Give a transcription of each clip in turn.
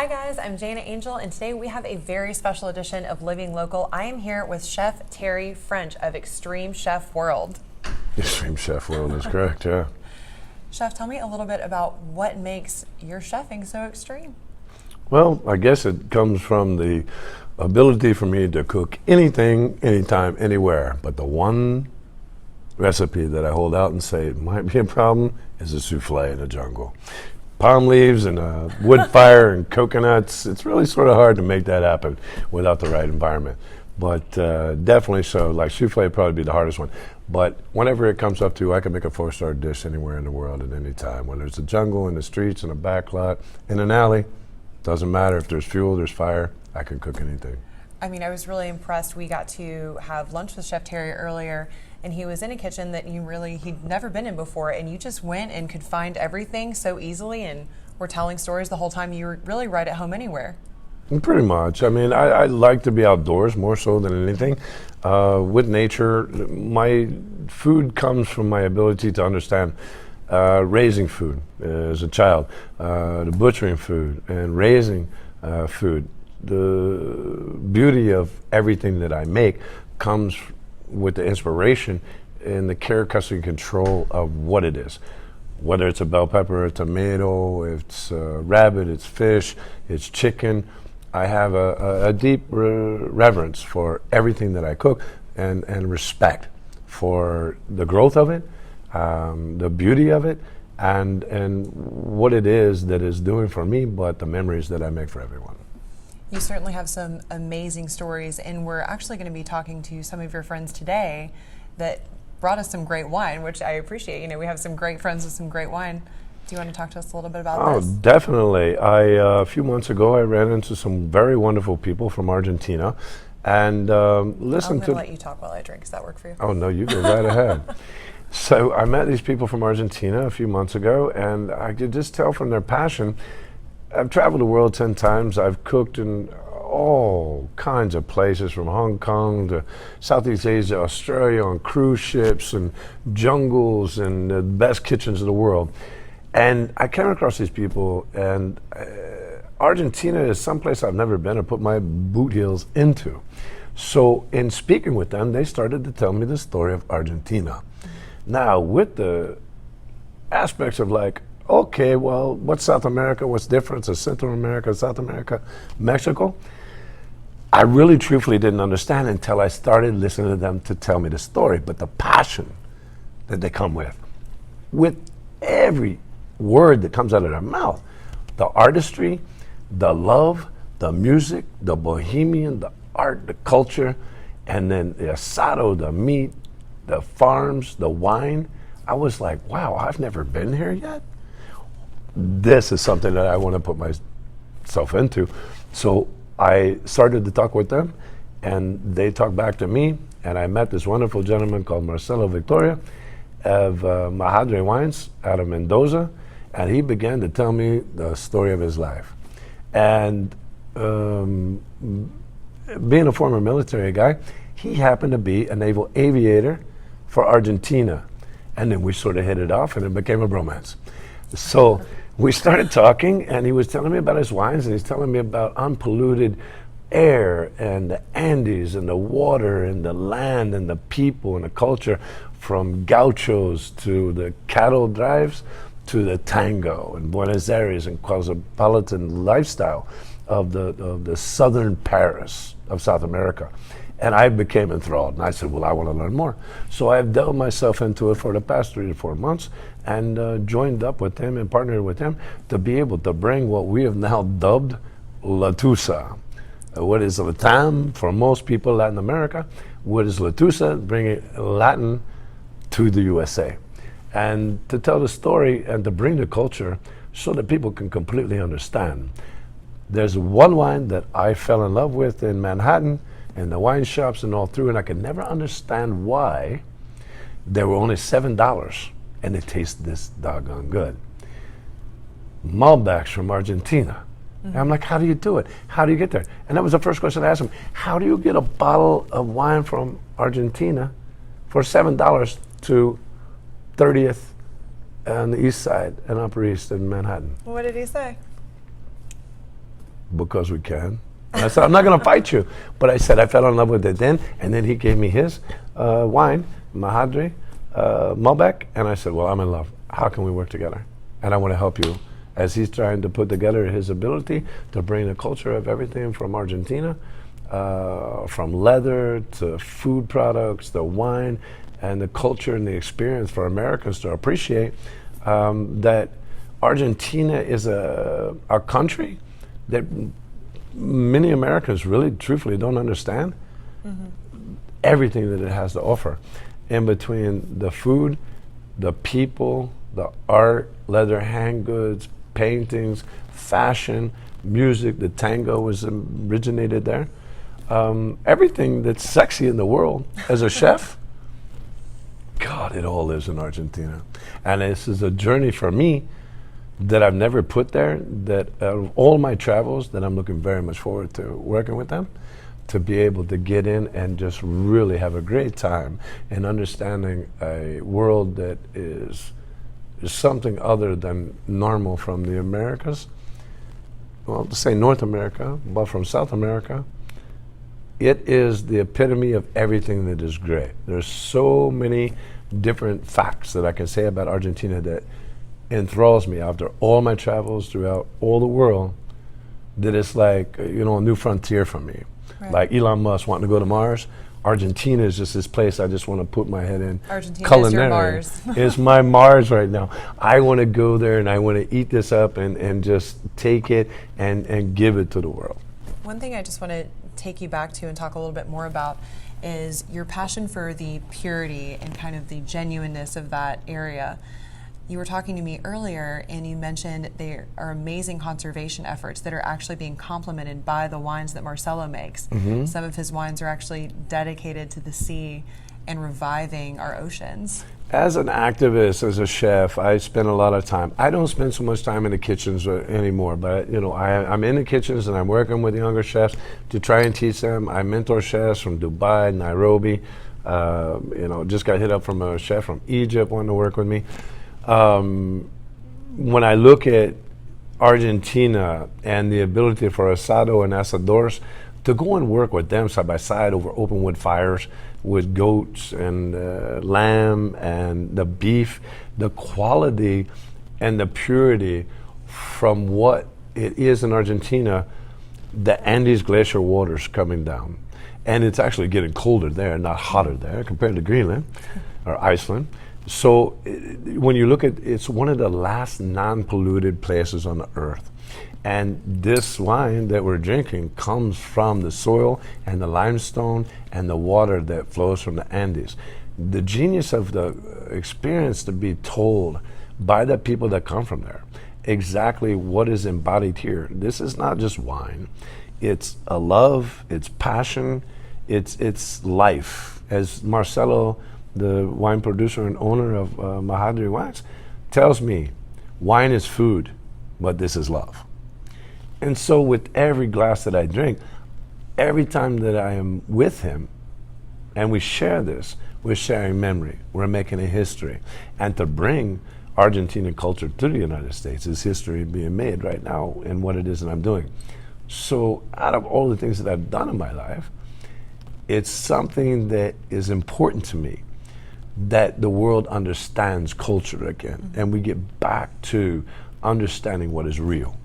Hi guys, I'm Jana Angel, and today we have a very special edition of Living Local. I am here with Chef Terry French of Extreme Chef World. Extreme Chef World is correct, yeah. Chef, tell me a little bit about what makes your chefing so extreme. Well, I guess it comes from the ability for me to cook anything, anytime, anywhere. But the one recipe that I hold out and say it might be a problem is a souffle in the jungle. Palm leaves and a wood fire and coconuts. It's really sort of hard to make that happen without the right environment. But definitely so. Like souffle would probably be the hardest one. But whenever it comes up to, I can make a 4-star dish anywhere in the world at any time. Whether it's a jungle, in the streets, in a back lot, in an alley, doesn't matter. If there's fuel, there's fire, I can cook anything. I mean, I was really impressed. We got to have lunch with Chef Terry earlier, and he was in a kitchen that he'd never been in before, and you just went and could find everything so easily and were telling stories the whole time. You were really right at home anywhere. Pretty much. I mean, I like to be outdoors more so than anything. With nature, my food comes from my ability to understand raising food as a child, the butchering food and raising food. The beauty of everything that I make comes with the inspiration and the care, custody, and control of what it is. Whether it's a bell pepper, a tomato, it's rabbit, it's fish, it's chicken. I have a deep reverence for everything that I cook and respect for the growth of it, the beauty of it, and what it is that is doing for me, but the memories that I make for everyone. You certainly have some amazing stories, and we're actually going to be talking to some of your friends today that brought us some great wine, which I appreciate. You know, we have some great friends with some great wine. Do you want to talk to us a little bit about this? Oh, definitely. A few months ago, I ran into some very wonderful people from Argentina, and listened to. I'm going to let you talk while I drink. Does that work for you? Oh no, you go right ahead. So I met these people from Argentina a few months ago, and I could just tell from their passion. I've traveled the world 10 times. I've cooked in all kinds of places, from Hong Kong to Southeast Asia, Australia, on cruise ships and jungles and the best kitchens in the world. And I came across these people, and Argentina is someplace I've never been or put my boot heels into. So in speaking with them, they started to tell me the story of Argentina. Now, with the aspects of like, okay, well, what's South America? What's different? Is Central America, South America, Mexico? I really truthfully didn't understand until I started listening to them to tell me the story. But the passion that they come with every word that comes out of their mouth, the artistry, the love, the music, the bohemian, the art, the culture, and then the asado, the meat, the farms, the wine. I was like, wow, I've never been here yet. This is something that I want to put myself into. So I started to talk with them, and they talked back to me, and I met this wonderful gentleman called Marcelo Victoria of Mahadre Wines out of Mendoza, and he began to tell me the story of his life. And being a former military guy, he happened to be a naval aviator for Argentina. And then we sort of hit it off, and it became a bromance. So we started talking, and he was telling me about his wines, and he's telling me about unpolluted air and the Andes and the water and the land and the people and the culture, from gauchos to the cattle drives to the tango in Buenos Aires and cosmopolitan lifestyle of the southern Paris of South America. And I became enthralled, and I said, well, I want to learn more. So I've delved myself into it for the past 3 to 4 months, and joined up with him and partnered with him to be able to bring what we have now dubbed La Tusa. What is Latam for most people, Latin America? What is La Tusa? Bringing Latin to the USA. And to tell the story and to bring the culture so that people can completely understand. There's one wine that I fell in love with in Manhattan, in the wine shops and all through, and I could never understand why they were only $7 and they taste this doggone good. Malbecs from Argentina. And I'm like, how do you do it? How do you get there? And that was the first question I asked him. How do you get a bottle of wine from Argentina for $7 to 30th on the east side and Upper East in Manhattan? What did he say? Because we can. And I said, I'm not going to fight you. But I said, I fell in love with it then. And then he gave me his wine, Mahadri, Malbec. And I said, well, I'm in love. How can we work together? And I want to help you as he's trying to put together his ability to bring the culture of everything from Argentina, from leather to food products, the wine, and the culture and the experience for Americans to appreciate that Argentina is a country that many Americans really truthfully don't understand everything that it has to offer. In between the food, the people, the art, leather hand goods, paintings, fashion, music, the tango was originated there. Everything that's sexy in the world as a chef, God, it all lives in Argentina. And this is a journey for me that I've never put there, that out of all my travels, that I'm looking very much forward to working with them, to be able to get in and just really have a great time in understanding a world that is something other than normal from the Americas. Well, to say North America, but from South America, it is the epitome of everything that is great. There's so many different facts that I can say about Argentina that enthralls me after all my travels throughout all the world, that it's like, a new frontier for me. Right. Like Elon Musk wanting to go to Mars, Argentina is just this place I just want to put my head in. Argentina culinary. is your Mars. It's my Mars right now. I want to go there and I want to eat this up and just take it and give it to the world. One thing I just want to take you back to and talk a little bit more about is your passion for the purity and kind of the genuineness of that area. You were talking to me earlier and you mentioned there are amazing conservation efforts that are actually being complemented by the wines that Marcelo makes. Mm-hmm. Some of his wines are actually dedicated to the sea and reviving our oceans. As an activist, as a chef, I spend a lot of time. I don't spend so much time in the kitchens anymore, but I'm in the kitchens and I'm working with younger chefs to try and teach them. I mentor chefs from Dubai, Nairobi. Just got hit up from a chef from Egypt wanting to work with me. When I look at Argentina and the ability for asado and asadores to go and work with them side by side over open wood fires with goats and lamb and the beef, the quality and the purity from what it is in Argentina, the Andes glacier waters coming down. And it's actually getting colder there, not hotter there compared to Greenland or Iceland. So when you look at it's one of the last non-polluted places on the earth. And this wine that we're drinking comes from the soil and the limestone and the water that flows from the Andes. The genius of the experience to be told by the people that come from there exactly what is embodied here. This is not just wine. It's a love, it's passion, it's life. As Marcelo, the wine producer and owner of Mahadri Wines, tells me, wine is food, but this is love. And so with every glass that I drink, every time that I am with him and we share this, we're sharing memory, we're making a history. And to bring Argentinian culture to the United States is history being made right now in what it is that I'm doing. So out of all the things that I've done in my life, it's something that is important to me, that the world understands culture again, and we get back to understanding what is real.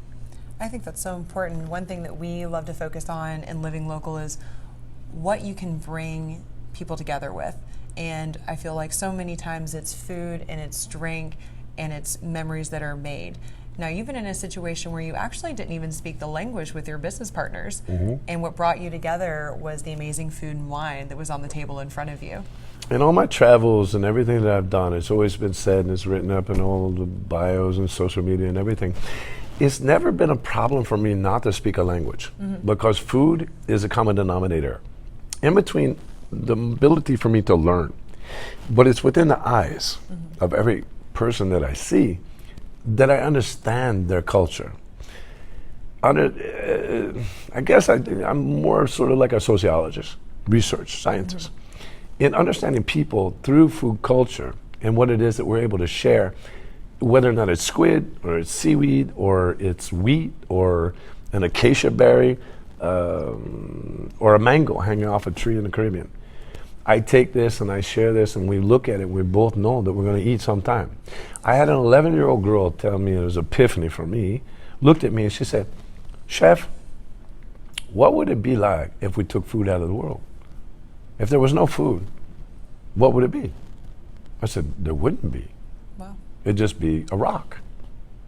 I think that's so important. One thing that we love to focus on in Living Local is what you can bring people together with. And I feel like so many times it's food and it's drink and it's memories that are made. Now, you've been in a situation where you actually didn't even speak the language with your business partners, and what brought you together was the amazing food and wine that was on the table in front of you. In all my travels and everything that I've done, it's always been said and it's written up in all the bios and social media and everything. It's never been a problem for me not to speak a language, because food is a common denominator in between the ability for me to learn, but it's within the eyes of every person that I see that I understand their culture. I guess I'm more sort of like a sociologist, research scientist, in understanding people through food culture and what it is that we're able to share, whether or not it's squid or it's seaweed or it's wheat or an acacia berry, or a mango hanging off a tree in the Caribbean. I take this and I share this and we look at it and we both know that we're going to eat sometime. I had an 11-year-old girl tell me, it was an epiphany for me, looked at me and she said, Chef, what would it be like if we took food out of the world? If there was no food, what would it be? I said, there wouldn't be. Wow. It'd just be a rock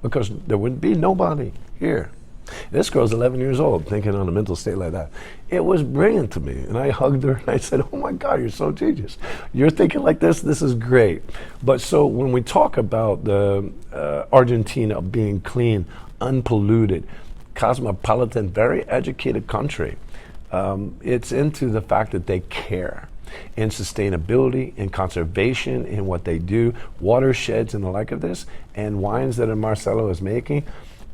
because there wouldn't be nobody here. This girl's 11 years old, thinking on a mental state like that. It was brilliant to me, and I hugged her, and I said, oh my God, you're so genius. You're thinking like this is great. But so when we talk about the Argentina being clean, unpolluted, cosmopolitan, very educated country, it's into the fact that they care in sustainability, in conservation, in what they do, watersheds and the like of this, and wines that Marcelo is making.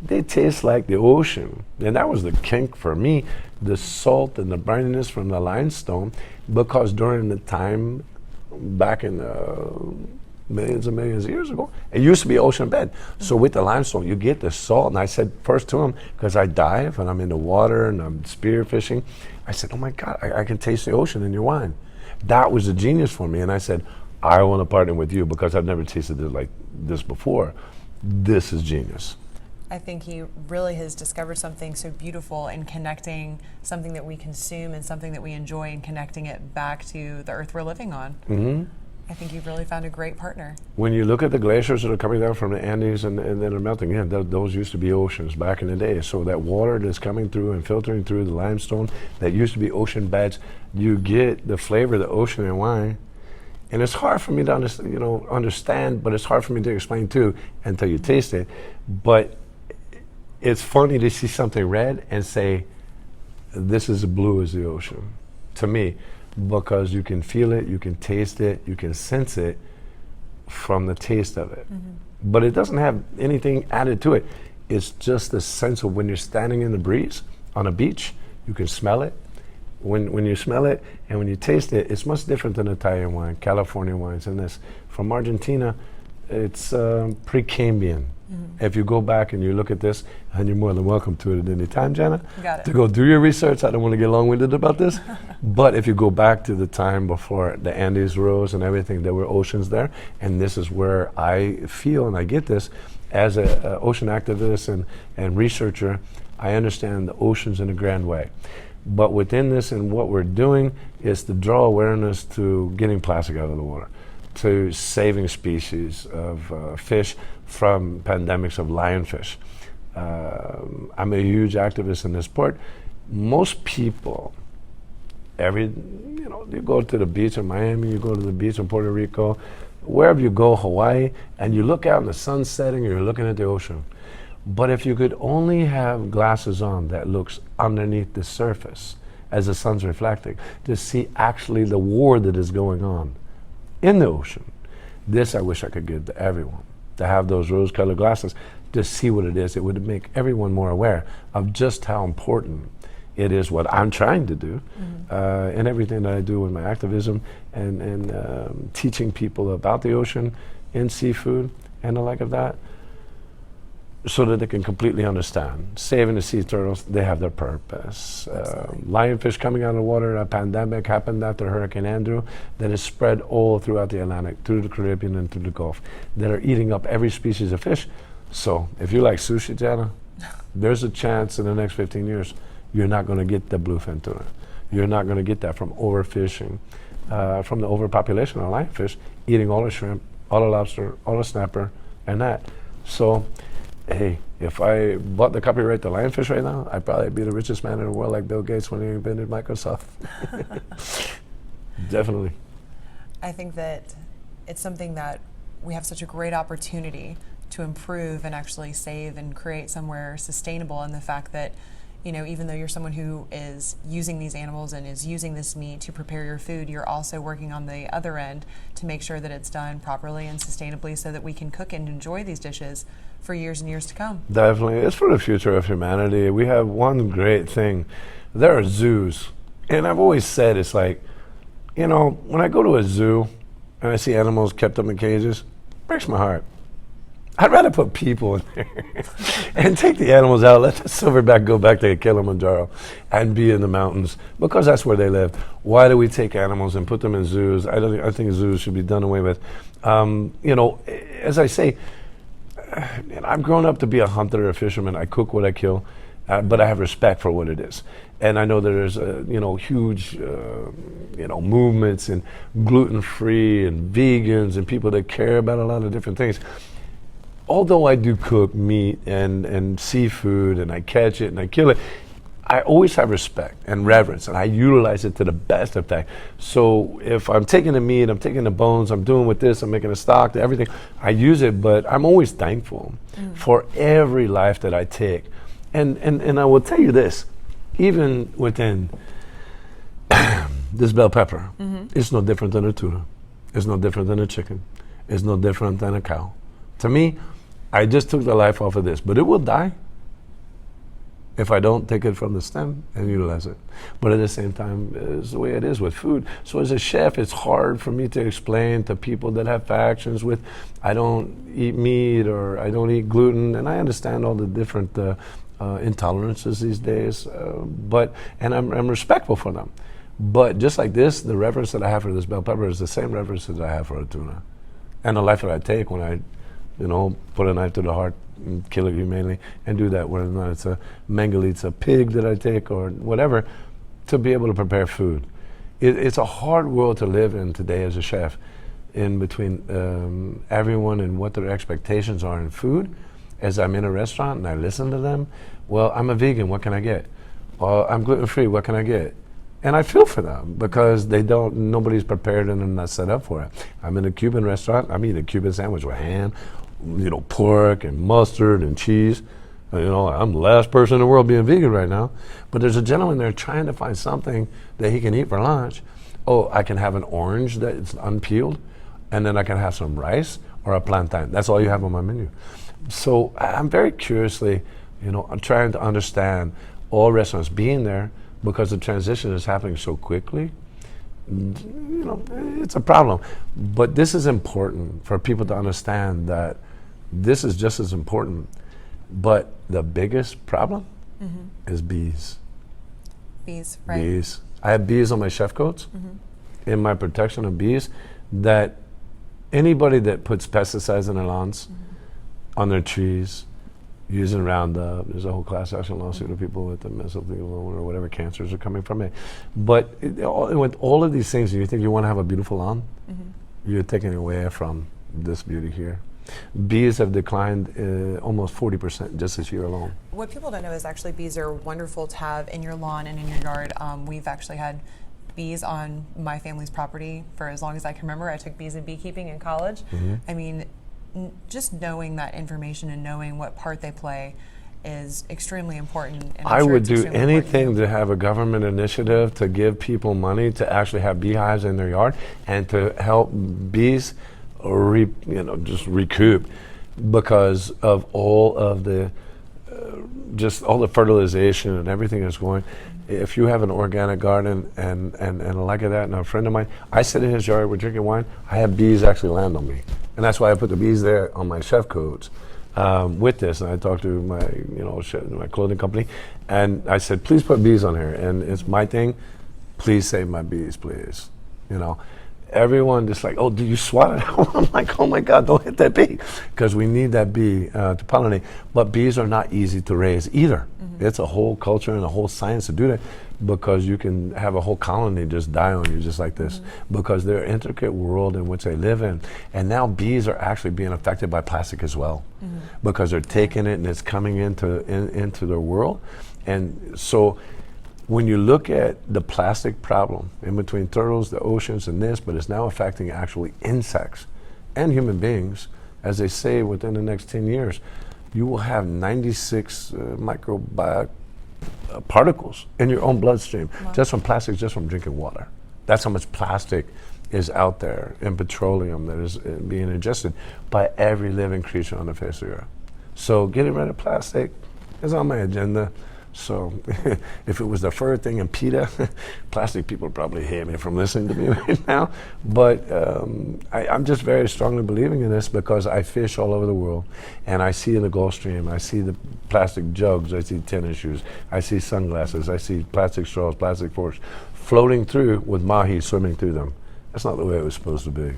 They taste like the ocean. And that was the kink for me, the salt and the brininess from the limestone, because during the time back in millions and millions of years ago, it used to be ocean bed. So with the limestone, you get the salt. And I said first to him, because I dive and I'm in the water and I'm spear fishing, I said, oh my God, I can taste the ocean in your wine. That was a genius for me. And I said, I want to partner with you because I've never tasted it like this before. This is genius. I think he really has discovered something so beautiful in connecting something that we consume and something that we enjoy and connecting it back to the earth we're living on. Mm-hmm. I think you've really found a great partner. When you look at the glaciers that are coming down from the Andes and then are melting, those used to be oceans back in the day. So that water that's coming through and filtering through the limestone that used to be ocean beds, you get the flavor of the ocean in wine. And it's hard for me to understand, but it's hard for me to explain too until you taste it. But it's funny to see something red and say, this is as blue as the ocean, to me, because you can feel it, you can taste it, you can sense it from the taste of it. Mm-hmm. But it doesn't have anything added to it. It's just the sense of when you're standing in the breeze on a beach, you can smell it. When you smell it and when you taste it, it's much different than Italian wine, California wines, and this. From Argentina, it's Precambrian. Mm-hmm. If you go back and you look at this, and you're more than welcome to it at any time, Jana, to go do your research. I don't want to get long-winded about this, but if you go back to the time before the Andes rose and everything, there were oceans there, and this is where I feel, and I get this, as an ocean activist and researcher, I understand the oceans in a grand way. But within this and what we're doing is to draw awareness to getting plastic out of the water, to saving species of fish from pandemics of lionfish. I'm a huge activist in this sport. Most people, you go to the beach in Miami, you go to the beach in Puerto Rico, wherever you go, Hawaii, and you look out in the sun setting, you're looking at the ocean. But if you could only have glasses on that looks underneath the surface as the sun's reflecting, to see actually the war that is going on in the ocean. This I wish I could give to everyone, to have those rose-colored glasses to see what it is. It would make everyone more aware of just how important it is, what I'm trying to do, and everything that I do with my activism and teaching people about the ocean and seafood and the like of that, so that they can completely understand. Saving the sea turtles, they have their purpose. Lionfish coming out of the water, a pandemic happened after Hurricane Andrew that is spread all throughout the Atlantic, through the Caribbean and through the Gulf, that are eating up every species of fish. So if you like sushi, Jana, there's a chance in the next 15 years you're not going to get the bluefin tuna. You're not going to get that from overfishing, from the overpopulation of lionfish, eating all the shrimp, all the lobster, all the snapper, and that. So, hey, if I bought the copyright to lionfish right now, I'd probably be the richest man in the world like Bill Gates when he invented Microsoft. Definitely. I think that it's something that we have such a great opportunity to improve and actually save and create somewhere sustainable, and the fact that, even though you're someone who is using these animals and is using this meat to prepare your food, you're also working on the other end to make sure that it's done properly and sustainably so that we can cook and enjoy these dishes for years and years to come. Definitely. It's for the future of humanity. We have one great thing. There are zoos. And I've always said, it's like, when I go to a zoo and I see animals kept up in cages, it breaks my heart. I'd rather put people in there and take the animals out, let the silverback go back to Kilimanjaro and be in the mountains because that's where they live. Why do we take animals and put them in zoos? I think zoos should be done away with. As I say, I've grown up to be a hunter, a fisherman. I cook what I kill, but I have respect for what it is. And I know there's huge movements in gluten-free and vegans and people that care about a lot of different things. Although I do cook meat and seafood and I catch it and I kill it, I always have respect and reverence and I utilize it to the best effect. So if I'm taking the meat, I'm taking the bones, I'm doing with this, I'm making a stock, everything, I use it, but I'm always thankful for every life that I take. And I will tell you this, even within this bell pepper, it's no different than a tuna. It's no different than a chicken. It's no different than a cow. To me, I just took the life off of this, but it will die if I don't take it from the stem and utilize it. But at the same time, it's the way it is with food. So as a chef, it's hard for me to explain to people that have factions with, I don't eat meat or I don't eat gluten, and I understand all the different intolerances these days, and I'm respectful for them. But just like this, the reverence that I have for this bell pepper is the same reverence that I have for a tuna. And the life that I take when I put a knife to the heart and kill it humanely and do that, whether or not it's a Mengele, it's a pig that I take or whatever, to be able to prepare food. It's a hard world to live in today as a chef, in between everyone and what their expectations are in food. As I'm in a restaurant and I listen to them, well, I'm a vegan, what can I get? I'm gluten-free, what can I get? And I feel for them because nobody's prepared and they're not set up for it. I'm in a Cuban restaurant, I'm eating a Cuban sandwich with ham, pork and mustard and cheese. I'm the last person in the world being vegan right now. But there's a gentleman there trying to find something that he can eat for lunch. Oh, I can have an orange that's unpeeled, and then I can have some rice or a plantain. That's all you have on my menu. So I'm very curiously, I'm trying to understand all restaurants being there, because the transition is happening so quickly. It's a problem. But this is important for people to understand that this is just as important. But the biggest problem is bees. Bees, right. Bees. I have bees on my chef coats in my protection of bees, that anybody that puts pesticides in their lawns, on their trees, using Roundup, there's a whole class action lawsuit of people with the mesothelioma or whatever cancers are coming from it. But with all of these things, you think you want to have a beautiful lawn, you're taking away from this beauty here. Bees have declined almost 40% just this year alone. What people don't know is actually bees are wonderful to have in your lawn and in your yard. We've actually had bees on my family's property for as long as I can remember. I took bees in beekeeping in college. I mean, just knowing that information and knowing what part they play is extremely important. And I would do anything to have a government initiative to give people money to actually have beehives in their yard and to help bees just recoup, because of all of the just all the fertilization and everything that's going. If you have an organic garden and like that, and a friend of mine, I sit in his yard, we're drinking wine, I have bees actually land on me. And that's why I put the bees there on my chef coats with this. And I talked to my clothing company, and I said, please put bees on here. And it's my thing, please save my bees, please. Everyone just like, oh, do you swat it out? I'm like, oh my God, don't hit that bee. Because we need that bee to pollinate. But bees are not easy to raise either. It's a whole culture and a whole science to do that, because you can have a whole colony just die on you just like this, because they're an intricate world in which they live in. And now bees are actually being affected by plastic as well, because they're taking it and it's coming into their world. And so when you look at the plastic problem in between turtles, the oceans, and this, but it's now affecting actually insects and human beings, as they say, within the next 10 years, you will have 96 microbial particles in your own bloodstream, just from plastics, just from drinking water. That's how much plastic is out there in petroleum that is being ingested by every living creature on the face of the earth. So getting rid of plastic is on my agenda. So if it was the fur thing and PETA, plastic people probably hate me from listening to me right now. But I'm just very strongly believing in this because I fish all over the world, and I see in the Gulf Stream, I see the plastic jugs, I see tennis shoes, I see sunglasses, I see plastic straws, plastic forks floating through with mahi swimming through them. That's not the way it was supposed to be.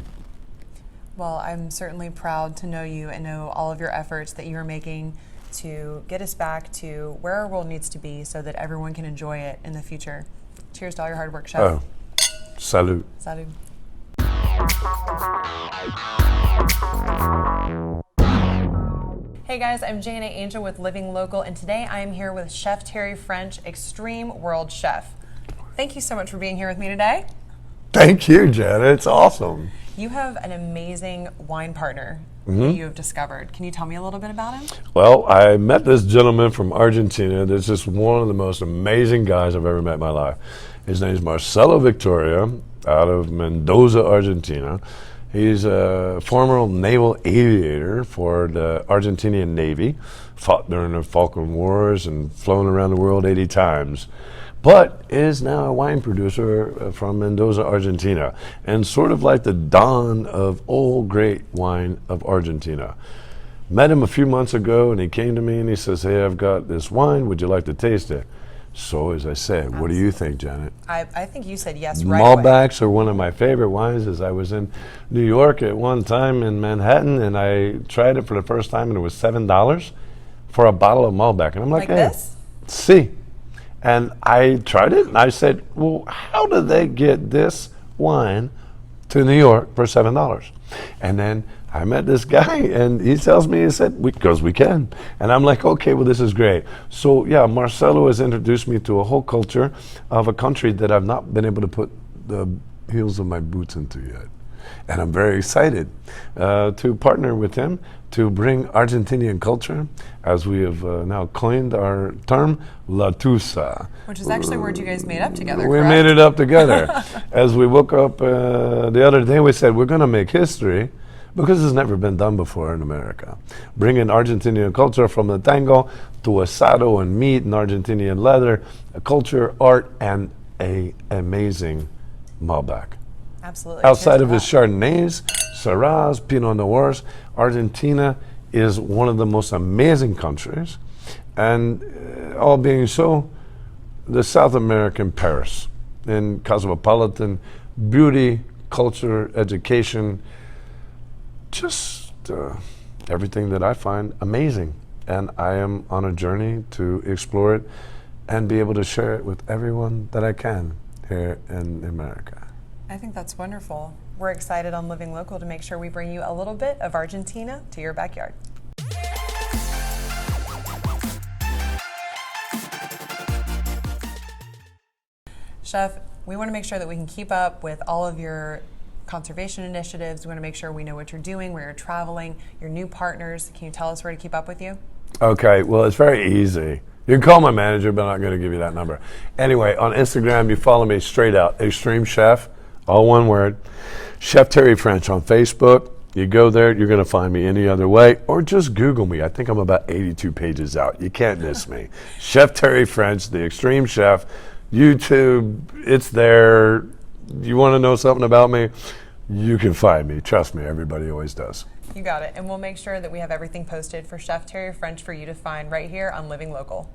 Well, I'm certainly proud to know you and know all of your efforts that you're making to get us back to where our world needs to be so that everyone can enjoy it in the future. Cheers to all your hard work, Chef. Oh, salute. Salud. Hey guys, I'm Jana Angel with Living Local, and today I am here with Chef Terry French, Extreme World Chef. Thank you so much for being here with me today. Thank you, Jana. It's awesome. You have an amazing wine partner that you have discovered. Can you tell me a little bit about him? Well, I met this gentleman from Argentina. That's just one of the most amazing guys I've ever met in my life. His name is Marcelo Victoria, out of Mendoza, Argentina. He's a former naval aviator for the Argentinian Navy, fought during the Falkland Wars and flown around the world 80 times. But is now a wine producer from Mendoza, Argentina, and sort of like the Don of old great wine of Argentina. Met him a few months ago, and he came to me and he says, "Hey, I've got this wine. Would you like to taste it?" So, as I said, what do you think, Janet? I think you said yes right away. Malbecs are one of my favorite wines. As I was in New York at one time in Manhattan, and I tried it for the first time, and it was $7 for a bottle of Malbec. And I'm like, Like hey, this? see. And I tried it, and I said, well, how do they get this wine to New York for $7? And then I met this guy, and he tells me, he said, because we can. And I'm like, okay, well, this is great. So, yeah, Marcelo has introduced me to a whole culture of a country that I've not been able to put the heels of my boots into yet. And I'm very excited to partner with him to bring Argentinian culture, as we have now coined our term, La Tusa. Which is actually a word you guys made up together, We correct? made it up together. As we woke up the other day, we said, we're going to make history, because it's never been done before in America. Bringing Argentinian culture from the tango to asado and meat and Argentinian leather, a culture, art, and an amazing Malbec. Absolutely. Outside Cheers of to his that. Chardonnays, Syrahs, Pinot Noirs, Argentina is one of the most amazing countries. And all being so, the South American Paris in cosmopolitan beauty, culture, education, just everything that I find amazing. And I am on a journey to explore it and be able to share it with everyone that I can here in America. I think that's wonderful. We're excited on Living Local to make sure we bring you a little bit of Argentina to your backyard. Chef, we want to make sure that we can keep up with all of your conservation initiatives. We want to make sure we know what you're doing, where you're traveling, your new partners. Can you tell us where to keep up with you? Okay, well, it's very easy. You can call my manager, but I'm not going to give you that number. Anyway, on Instagram, you follow me straight out, Extreme Chef, all one word. Chef Terry French on Facebook. You go there, you're going to find me any other way, or just Google me. I think I'm about 82 pages out. You can't miss me. Chef Terry French, the Extreme Chef. YouTube, it's there. You want to know something about me? You can find me. Trust me, everybody always does. You got it. And we'll make sure that we have everything posted for Chef Terry French for you to find right here on Living Local.